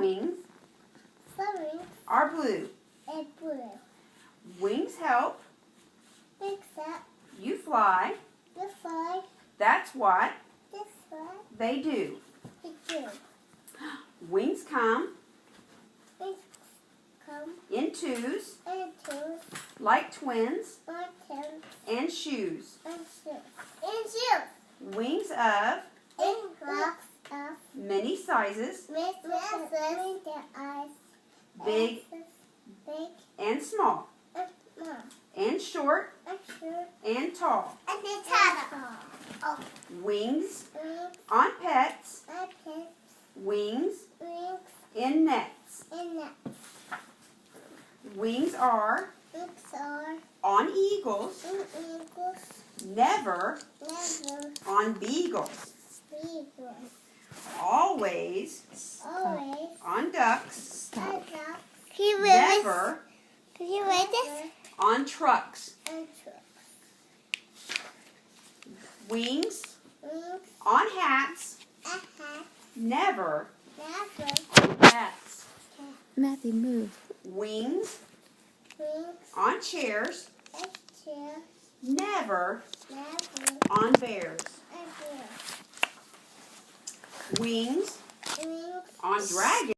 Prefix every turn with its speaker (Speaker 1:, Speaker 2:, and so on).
Speaker 1: wings
Speaker 2: Some wings
Speaker 1: are blue.
Speaker 2: are blue.
Speaker 1: Wings help
Speaker 2: Except
Speaker 1: you fly.
Speaker 2: the fly.
Speaker 1: That's what
Speaker 2: This one
Speaker 1: they do.
Speaker 2: we do.
Speaker 1: Wings come
Speaker 2: Wings come
Speaker 1: in twos,
Speaker 2: into
Speaker 1: like twins,
Speaker 2: buttons
Speaker 1: and shoes.
Speaker 2: and shoes.
Speaker 1: Wings of
Speaker 2: In blocks of
Speaker 1: many sizes,
Speaker 2: misses their eyes.
Speaker 1: big
Speaker 2: Big
Speaker 1: and small,
Speaker 2: and small.
Speaker 1: and short
Speaker 2: And short.
Speaker 1: and tall.
Speaker 2: And the top. Oh.
Speaker 1: Wings
Speaker 2: Wings
Speaker 1: on pets,
Speaker 2: and pins.
Speaker 1: wings
Speaker 2: Wings
Speaker 1: in nets.
Speaker 2: and nets.
Speaker 1: Wings are
Speaker 2: Wings are
Speaker 1: on eagles,
Speaker 2: in eagles.
Speaker 1: never
Speaker 2: Never
Speaker 1: on beagles.
Speaker 2: eagles.
Speaker 1: Always
Speaker 2: Always
Speaker 1: on ducks,
Speaker 2: a duck.
Speaker 1: never
Speaker 2: Can you read this?
Speaker 1: on trucks.
Speaker 2: And
Speaker 1: Wings
Speaker 2: wings
Speaker 1: on hats,
Speaker 2: a hat.
Speaker 1: never
Speaker 2: Never
Speaker 1: on bats.
Speaker 3: Matthew, move.
Speaker 1: Wings
Speaker 2: wings
Speaker 1: on chairs,
Speaker 2: a chair.
Speaker 1: never
Speaker 2: Never
Speaker 1: on bears.
Speaker 2: a bear.
Speaker 1: Wings
Speaker 2: Wings
Speaker 1: on dragons.